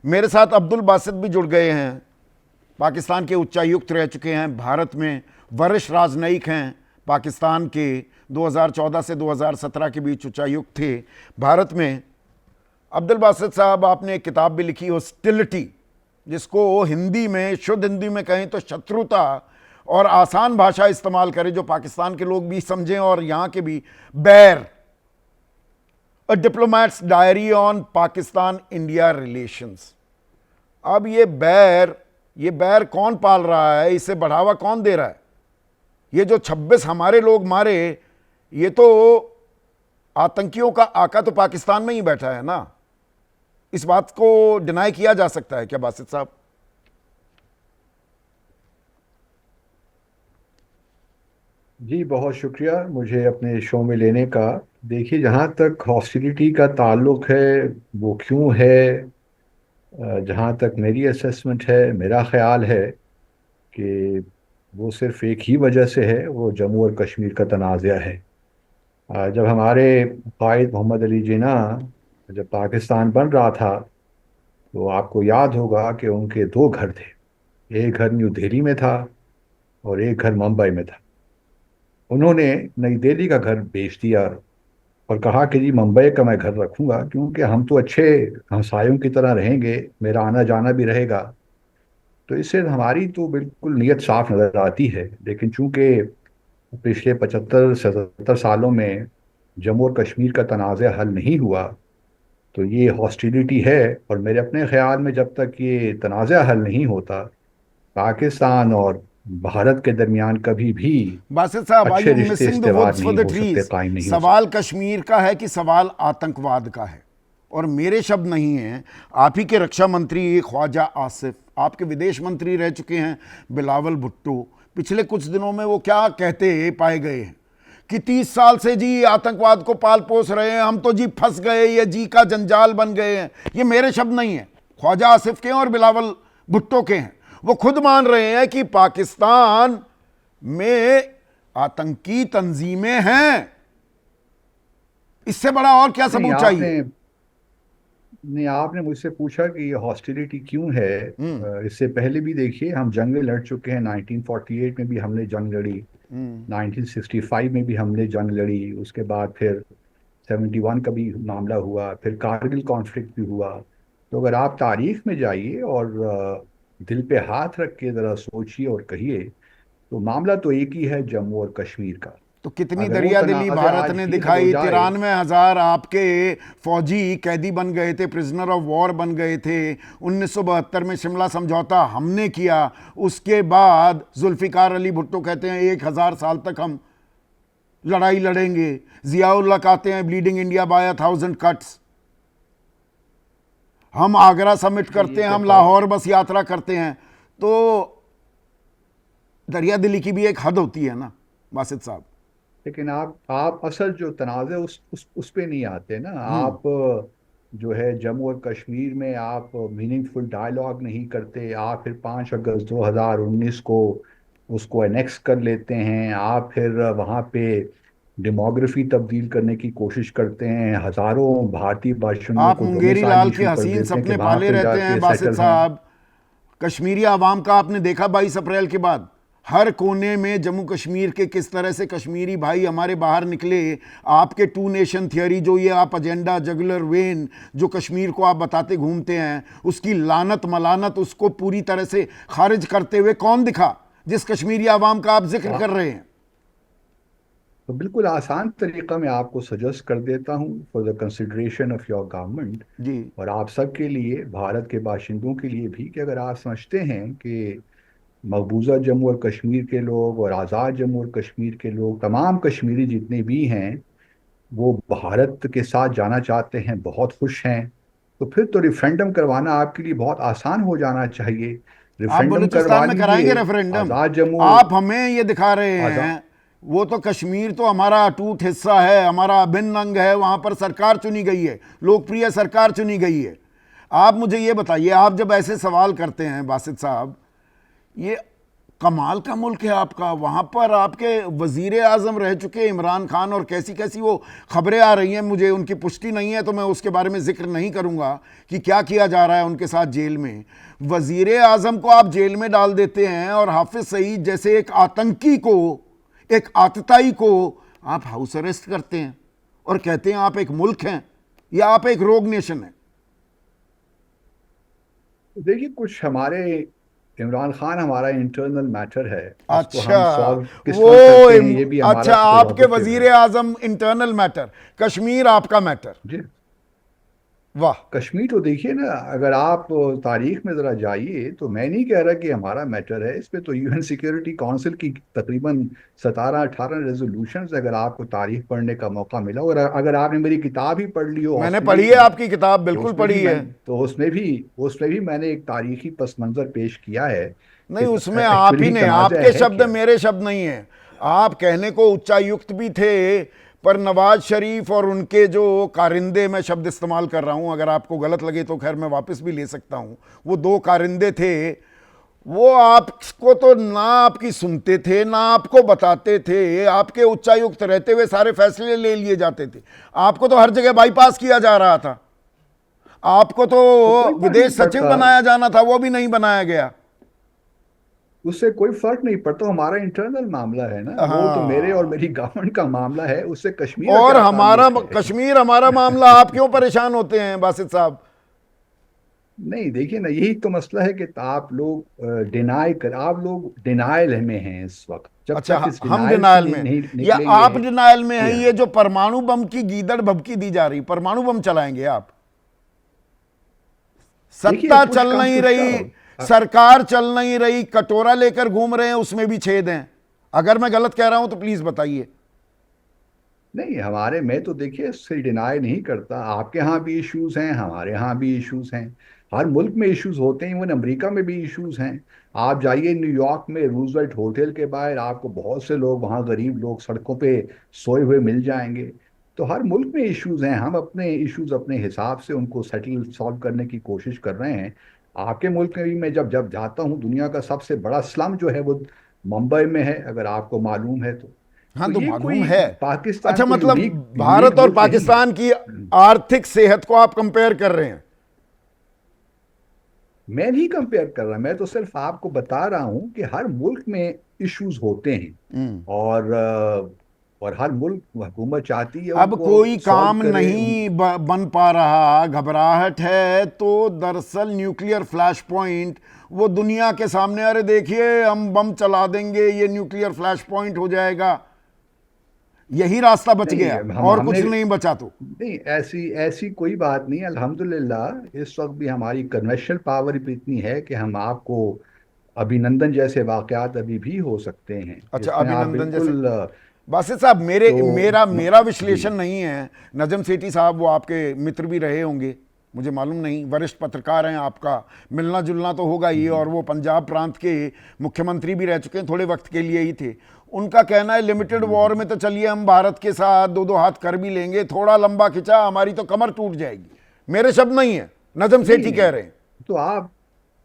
मेरे साथ अब्दुल बासित भी जुड़ गए हैं, पाकिस्तान के उच्चायुक्त रह चुके हैं भारत में, वरिष्ठ राजनयिक हैं पाकिस्तान के, 2014 से 2017 के बीच उच्चायुक्त थे भारत में। अब्दुल बासित साहब, आपने एक किताब भी लिखी, हॉस्टिलिटी, जिसको हिंदी में, शुद्ध हिंदी में कहें तो शत्रुता, और आसान भाषा इस्तेमाल करें जो पाकिस्तान के लोग भी समझें और यहाँ के भी, Bair, a diplomat's diary on Pakistan India relations. अब ये बैर कौन पाल रहा है, इसे बढ़ावा कौन दे रहा है? ये जो 26 हमारे लोग मारे, ये तो आतंकियों का आका तो पाकिस्तान में ही बैठा है ना। इस बात को डिनाई किया जा सकता है क्या बासित साहब? जी, बहुत शुक्रिया मुझे अपने शो में लेने का। देखिए, जहाँ तक हॉस्टिलिटी का ताल्लुक है, वो क्यों है, जहाँ तक मेरी असेसमेंट है, मेरा ख्याल है कि वो सिर्फ एक ही वजह से है, वो जम्मू और कश्मीर का तनाज़ा है। जब हमारे कायद मोहम्मद अली जिन्ना, जब पाकिस्तान बन रहा था, तो आपको याद होगा कि उनके दो घर थे। एक घर न्यू दिल्ली में था और एक घर मुंबई में था। उन्होंने नई दिल्ली का घर बेच दिया और कहा कि जी, मुंबई का मैं घर रखूंगा क्योंकि हम तो अच्छे हमसायों की तरह रहेंगे, मेरा आना जाना भी रहेगा। तो इससे हमारी तो बिल्कुल नीयत साफ नज़र आती है। लेकिन चूंकि पिछले 75 से 77 सालों में जम्मू और कश्मीर का तनाज़ा हल नहीं हुआ, तो ये हॉस्टिलिटी है। और मेरे अपने ख्याल में जब तक ये तनाज़ा हल नहीं होता, पाकिस्तान और भारत के दरमियान कभी भी बासित साहब, आई अच्छे यू रिश्ते मिसिंग द इस्तेवार वुड्स फॉर नहीं द हो सकते, ट्रीज? कायम नहीं हो सवाल सकते। कश्मीर का है कि सवाल आतंकवाद का है, और मेरे शब्द नहीं हैं। आप ही के रक्षा मंत्री ख्वाजा आसिफ, आपके विदेश मंत्री रह चुके हैं बिलावल भुट्टो, पिछले कुछ दिनों में वो क्या कहते पाए गए हैं कि 30 साल से जी आतंकवाद को पाल पोस रहे हैं, हम तो जी फंस गए, ये जी का जंजाल बन गए हैं। ये मेरे शब्द नहीं है, ख्वाजा आसिफ के हैं और बिलावल भुट्टो के हैं। वो खुद मान रहे हैं कि पाकिस्तान में आतंकी तंजीमें हैं। इससे बड़ा और क्या नहीं सबूत चाहिए? आपने नहीं आपने मुझसे पूछा कि ये हॉस्टिलिटी क्यों है। हम्म। इससे पहले भी देखिए, हम जंगें लड़ चुके हैं। 1948 में भी हमने जंग लड़ी, 1965 में भी हमने जंग लड़ी, उसके बाद फिर 71 का भी मामला हुआ, फिर कारगिल कॉन्फ्लिक्ट भी हुआ। तो अगर आप तारीख में जाइए और दिल पे हाथ रख के ज़रा सोचिए और कहिए, तो मामला तो एक ही है, जम्मू और कश्मीर का। तो कितनी अगर वो दरिया दिली तनाज़ा भारत आज ने भी हल हो दिखाई? जाए। 93,000 आपके फौजी कैदी बन गए थे, प्रिजनर ऑफ वॉर बन गए थे। 1972 में शिमला समझौता हमने किया। उसके बाद जुल्फिकार अली भुट्टो कहते हैं 1,000 साल तक हम लड़ाई लड़ेंगे। जियाउल्लाह कहते हैं ब्लीडिंग इंडिया बाय 1,000 कट्स। हम आगरा समिट नहीं, करते ये हैं, तो हम बहुत। लाहौर बस यात्रा करते हैं। तो दरिया दिली की भी एक हद होती है ना बासित साहब। लेकिन आप असल जो तनाज़े उस पे नहीं आते ना। हम्म। आप जो है जम्मू और कश्मीर में आप मीनिंगफुल डायलॉग नहीं करते। आप फिर 5 अगस्त 2019 को उसको एनेक्स कर लेते हैं। आप फिर वहाँ पे डेमोग्राफी तब्दील करने की कोशिश करते हैं, हजारों भारतीय बाशिंदों आप को मुंगेरी लाल के डोमिसाइल इशू कर हसीन देते हैं कि सपने वहाँ पाले पे रहते हैं जाके बासित सेटल हों। साहब। कश्मीरी आवाम का आपने देखा 22 अप्रैल के बाद हर कोने में जम्मू कश्मीर के किस तरह से कश्मीरी भाई हमारे बाहर निकले। आपके टू नेशन थियोरी, जो ये आप एजेंडा जगुलर वेन जो कश्मीर को आप बताते घूमते हैं, उसकी लानत मलानत, उसको पूरी तरह से खारिज करते हुए कौन दिखा जिस कश्मीरी आवाम का आप जिक्र कर रहे हैं? तो बिल्कुल आसान तरीका मैं आपको सजेस्ट कर देता हूँ for the consideration of your government ji. और आप सब के लिए, भारत के बाशिंदों के लिए भी, कि अगर आप समझते हैं कि मकबूजा जम्मू और कश्मीर के लोग और आज़ाद जम्मू और कश्मीर के लोग, तमाम कश्मीरी जितने भी हैं, वो भारत के साथ जाना चाहते हैं, बहुत खुश हैं, तो फिर तो रिफरेंडम करवाना आपके लिए बहुत आसान हो जाना चाहिए। आप रिफरेंडम करवा बलूचिस्तान में कराएंगे लीजिए। रेफरेंडम? आज़ाद जम्मू। आप हमें ये दिखा रहे आज़ाद। हैं वो तो कश्मीर तो हमारा अटूट हिस्सा है, हमारा अभिन्न अंग है, वहां पर सरकार चुनी गई है, लोकप्रिय सरकार चुनी गई है। आप मुझे ये बताइए, आप जब ऐसे सवाल करते हैं बासित साहब, ये कमाल का मुल्क है आपका। वहां पर आपके वजीर आजम रह चुके इमरान खान, और कैसी कैसी वो खबरें आ रही हैं, मुझे उनकी पुष्टि नहीं है तो मैं उसके बारे में जिक्र नहीं करूंगा कि क्या किया जा रहा है उनके साथ जेल में। वजीर आजम को आप जेल में डाल देते हैं और हाफिज सईद जैसे एक आतंकी को, एक आतताई को आप हाउस अरेस्ट करते हैं और कहते हैं आप एक मुल्क हैं या आप एक रोग नेशन है। देखिए, कुछ हमारे इमरान खान हमारा इंटरनल मैटर है, उसको अच्छा, हम सॉल्व किस वो तरह करते हैं ये भी हमारा अच्छा, आपके प्रोरोगेटिव वजीर है। आजम इंटरनल मैटर, कश्मीर आपका मैटर। जी। वाह। कश्मीर तो देखिए ना, अगर आप तारीख में जरा जाइए तो मैं नहीं कह रहा कि हमारा मैटर है, इस पे तो यूएन सिक्योरिटी काउंसिल की तकरीबन 17-18 रेजोल्यूशन, अगर आपको तारीख पढ़ने का मौका मिला और अगर आपने मेरी किताब ही पढ़ ली हो मैंने हॉस्टिलिटी पढ़ी है की, आपकी किताब, तो बिल्कुल उसमें भी पढ़ी है। मैं तो उसमें भी मैंने एक तारीखी पस मंजर पेश किया है कि नहीं, उसमें आप ही एक्चुअली ने, तनाज़ा आपके है शब्द क्या। मेरे शब्द नहीं है। आप कहने को उच्चायुक्त भी थे, पर नवाज शरीफ और उनके जो कारिंदे, मैं शब्द इस्तेमाल कर रहा हूं, अगर आपको गलत लगे तो खैर मैं वापस भी ले सकता हूं, वो दो कारिंदे थे, वो आपको तो ना आपकी सुनते थे ना आपको बताते थे। आपके उच्चायुक्त रहते हुए सारे फैसले ले लिए जाते थे। आपको तो हर जगह बाईपास किया जा रहा था। आपको तो तो कोई फर्क नहीं विदेश सचिव पड़ता, बनाया जाना था, वो भी नहीं बनाया गया। उससे कोई फर्क नहीं पड़ता, हमारा इंटरनल मामला है ना, वो तो मेरे और हाँ, मेरी गवर्नमेंट का मामला है, उससे कश्मीर का और क्या हमारा ताल्लुक है। कश्मीर हमारा मामला, आप क्यों परेशान होते हैं बासित साहब? नहीं, देखिए ना, यही तो मसला है कि आप लोग डिनाई कर आप लोग डिनाइल में हैं इस वक्त, जब अच्छा, तक इस हम डिनाइल से डिनायल नहीं, में नहीं या निकलेंगे। आप डिनायल में हैं? जी ये हाँ। जो परमाणु बम की गीदड़ भभकी दी जा रही, परमाणु बम चलाएंगे आप? देखिए, सत्ता पुश चल कम नहीं टू रही, शव। सरकार चल नहीं रही, कटोरा लेकर घूम रहे हैं, उसमें भी छेद हैं। अगर मैं गलत कह रहा हूं तो प्लीज बताइए। नहीं, हमारे मैं तो देखिए इससे डिनाई नहीं करता, आपके यहाँ भी इश्यूज हैं, हमारे यहाँ भी इश्यूज हैं, हर मुल्क में इश्यूज होते हैं, इवन अमेरिका में भी इश्यूज हैं। आप जाइए न्यूयॉर्क में रूजवेल्ट होटल के बाहर, आपको बहुत से लोग वहाँ, गरीब लोग सड़कों पे सोए हुए मिल जाएंगे। तो हर मुल्क में इश्यूज हैं, हम अपने इश्यूज अपने हिसाब से उनको सेटल सॉल्व करने की कोशिश कर रहे हैं। आपके मुल्क में भी मैं जब जब जाता हूँ, दुनिया का सबसे बड़ा स्लम जो है वो मुंबई में है, अगर आपको मालूम है तो। हाँ, तो तो ये मालूम कोई है। पाकिस्तान अच्छा, कोई मतलब यूनिक यूनिक भारत और मुल्क नहीं है। पाकिस्तान की आर्थिक सेहत को आप कंपेयर कर रहे हैं? मैं नहीं कंपेयर कर रहा, मैं तो सिर्फ आपको बता रहा हूं कि हर मुल्क में इश्यूज होते हैं, और हर मुल्क हुकूमत चाहती है अब कोई उनको सॉल्व काम करे नहीं बन पा रहा, घबराहट है, तो दरअसल न्यूक्लियर फ्लैश पॉइंट वो दुनिया के सामने, अरे देखिए हम बम चला देंगे, ये न्यूक्लियर फ्लैश पॉइंट हो जाएगा, यही रास्ता बच नहीं, गया हम और कुछ हमने नहीं बचा तो। नहीं, ऐसी ऐसी कोई बात नहीं, अल्हम्दुलिल्लाह इस वक्त भी हमारी कन्वेंशनल पावर भी इतनी है कि हम आपको अभिनंदन जैसे वाकयात अभी भी हो सकते हैं, अच्छा, इसमें आप अभिनंदन जैसे? बिल्कुल बासित साहब, तो मेरा मेरा जी। विश्लेषण नहीं है। नजम सेठी साहब, वो आपके मित्र भी रहे होंगे, मुझे मालूम नहीं, वरिष्ठ पत्रकार हैं, आपका मिलना जुलना तो होगा ही, और वो पंजाब प्रांत के मुख्यमंत्री भी रह चुके हैं, थोड़े वक्त के लिए ही थे। उनका कहना है लिमिटेड वॉर में तो चलिए हम भारत के साथ दो दो हाथ कर भी लेंगे, थोड़ा लंबा खिंचा हमारी तो कमर टूट जाएगी। मेरे शब्द नहीं है, नजम सेठी कह नहीं, रहे हैं। तो आप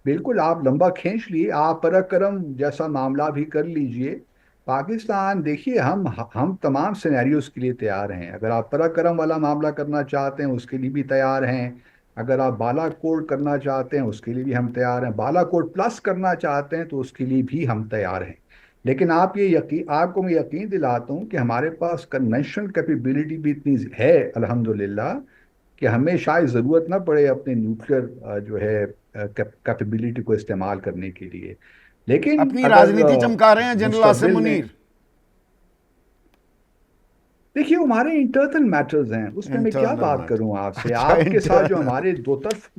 बिल्कुल आप लंबा खींच लिए, आप पराक्रम जैसा मामला भी कर लीजिए। पाकिस्तान देखिए, हम तमाम सिनेरियोज के लिए तैयार हैं, अगर आप पराक्रम वाला मामला करना चाहते हैं उसके लिए भी तैयार हैं, अगर आप बालाकोट करना चाहते हैं उसके लिए भी हम तैयार हैं, बालाकोट प्लस करना चाहते हैं तो उसके लिए भी हम तैयार हैं। लेकिन आपको मैं यकीन दिलाता हूँ कि हमारे पास कन्वेंशनल कैपेबिलिटी भी इतनी है अल्हम्दुलिल्लाह, कि हमें शायद ज़रूरत ना पड़े अपने न्यूक्लियर जो है कैपेबिलिटी को इस्तेमाल करने के लिए। लेकिन अपनी अगर राजनीति चमका रहे हैं जनरल आसिम मुस्तकबिल में मुनीर। देखिए, वो हमारे इंटरनल मैटर्स हैं, उसमें मैं क्या इंटरनल बात करूं मैटर, आपसे, अच्छा, आपके साथ जो इंटरनल। हमारे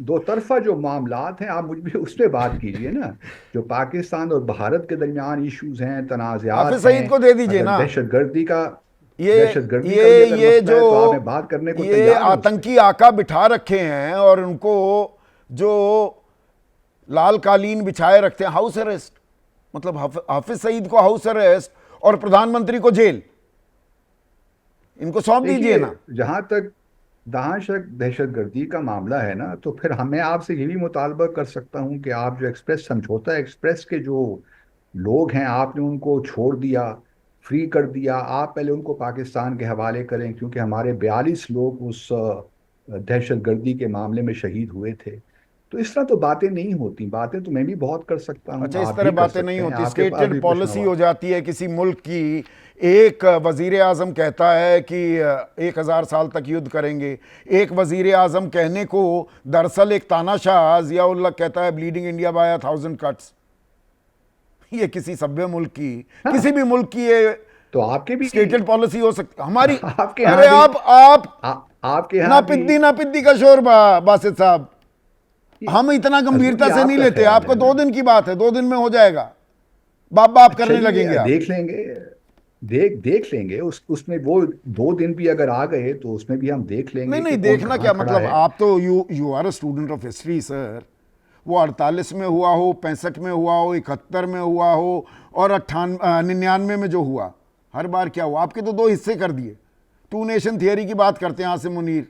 दो तरफा जो मामलात हैं, आप मुझ भी उस पर बात कीजिए ना। जो पाकिस्तान और भारत के दरमियान इश्यूज हैं, हाफिज तनाज़ात सईद हैं, को दे दीजिए अगर ना। ये दहशतगर्दी का भी ये अगर ये मसला जो है तो आप में बात करने को ये तैयार हैं उस पर। आतंकी आका बिठा रखे हैं और उनको जो लाल कालीन बिछाए रखते हैं, हाउस अरेस्ट, मतलब हाफिज सईद को हाउस अरेस्ट और प्रधानमंत्री को जेल, इनको सौंप दीजिए देखिए, ना। जहां तक दहशतगर्दी का मामला है ना, तो फिर हमें आपसे ये भी मुतालबा कर सकता हूं कि आप जो एक्सप्रेस समझौता एक्सप्रेस के जो लोग हैं, आपने उनको छोड़ दिया, फ्री कर दिया। आप पहले उनको पाकिस्तान के हवाले करें, क्योंकि हमारे 42 लोग उस दहशतगर्दी के मामले में शहीद हुए थे। तो इस तरह तो बातें नहीं होती। बातें तो मैं भी बहुत कर सकता हूँ, अच्छा, इस आप तरह भी कर बातें नहीं सकते हैं, होती, आपके पास स्टेटेड भी पॉलिसी प्रश्न हो जाती है किसी मुल्क की। एक वजीर आजम कहता है कि 1000 साल तक युद्ध करेंगे, एक वजीर आजम कहने को दरअसल एक तानाशाह जियाउल्लाह कहता है ब्लीडिंग इंडिया बाय 1000 कट्स। ये किसी सभ्य मुल्क की, किसी हाँ, भी मुल्क की ये तो आपके भी स्टेटेड पॉलिसी हो सकती हमारी। आपके अरे यहाँ भी आप आपके यहाँ भी नापिद्दी का शोर बासित साहब, हम इतना अजूर, गंभीरता ये से नहीं आपका लेते। ख्याल आपको है दो ना। दिन की बात है, 2 दिन में हो जाएगा, बाप बाप करने लगेंगे चलिए आप। देख लेंगे, देख लेंगे। उसमें वो 2 दिन भी अगर आ गए तो उसमें भी हम देख नहीं लेंगे नहीं, कि कौन देखना कहाँ क्या खड़ा मतलब, है। आप तो you are a student of history sir. वो 48 में हुआ हो, 65 में हुआ हो, 71 में हुआ हो, और 99 में जो हुआ, हर बार क्या हुआ? आपके तो 2 हिस्से कर दिए। 2 नेशन थियरी की बात करते हैं आसिम मुनीर,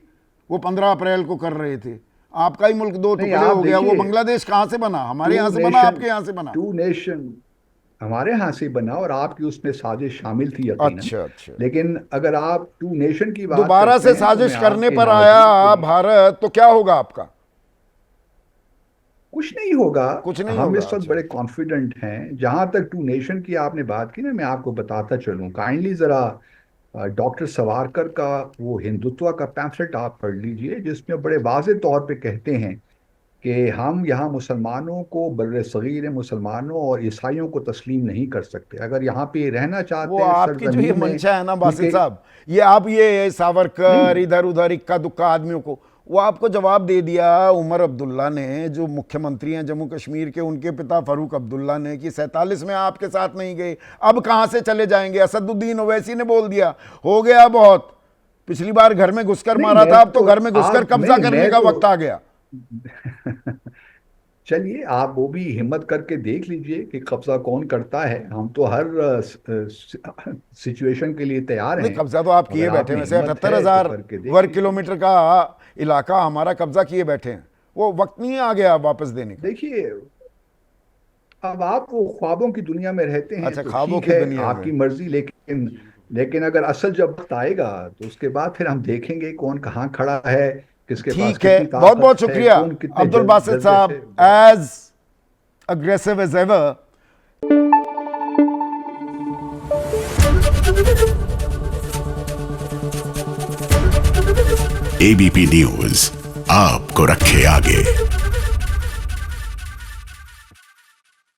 वो 15 अप्रैल को कर रहे थे। आपका ही मुल्क 2 नहीं, टुकड़े आप हो गया। वो देखिए, बांग्लादेश कहाँ से बना? हमारे टू यहाँ से बना, नेशन आपके यहाँ से बना? टू नेशन हमारे यहाँ से बना, और आपकी उसमें साजिश शामिल थी यकीनन। अच्छा अच्छा, लेकिन अगर आप 2 नेशन की बात दोबारा करते से हैं तो मैं साजिश करने आपके पर नाज़रीन के आया लिए, भारत तो क्या होगा आपका? कुछ नहीं होगा। कुछ नहीं हम होगा, इस वक्त अच्छा। बड़े कॉन्फिडेंट हैं। जहां तक 2 नेशन की आपने बात की ना, मैं आपको बताता चलूं, काइंडली जरा डॉक्टर सवारकर का वो हिंदुत्व का पैम्फलेट आप पढ़ लीजिए, जिसमें बड़े वाज़े तौर पे कहते हैं कि हम यहाँ मुसलमानों को, बर्रे सगीर मुसलमानों और ईसाइयों को तस्लीम नहीं कर सकते। अगर यहाँ पे रहना वो चाहते हैं आपकी जो ये सरजमीन में, मंशा है ना बासित क्योंकि साहब, ये आप ये सावरकर नहीं इधर उधर इक्का दुक्का आदमियों को, वो आपको जवाब दे दिया उमर अब्दुल्ला ने, जो मुख्यमंत्री हैं जम्मू कश्मीर के, उनके पिता फारूक अब्दुल्ला ने, कि 47 में आपके साथ नहीं गए, अब कहां से चले जाएंगे? असदुद्दीन ओवैसी ने बोल दिया हो गया बहुत, पिछली बार घर में घुसकर नहीं, मारा मैं था, अब तो तो घर में घुसकर आप कब्जा नहीं, करने मैं का तो वक्त आ गया। चलिए, आप वो भी हिम्मत करके देख लीजिए कि कब्जा कौन करता है। हम तो हर सिचुएशन के लिए तैयार नहीं, हैं। कब्जा तो आप किए अगर बैठे आप हैं में वैसे, हिम्मत अठहत्तर है तो हजार करके देख वर्ग लीजिए। किलोमीटर का इलाका हमारा कब्जा किए बैठे हैं। वो वक्त नहीं आ गया वापस देने का? देखिए, अब आप वो ख्वाबों की दुनिया में रहते हैं अच्छा, तो ख्वाबों ठीक की है, दुनिया आपकी में। मर्जी। लेकिन लेकिन अगर असल जब वक्त आएगा तो उसके बाद फिर हम देखेंगे कौन कहाँ खड़ा है, किसके पास ठीक है, कितनी बहुत ताकत बहुत है, शुक्रिया कौन कितने अब्दुल बासित जज्बे साहब, से बढ़। As aggressive as ever. ABP news आपको रखे आगे।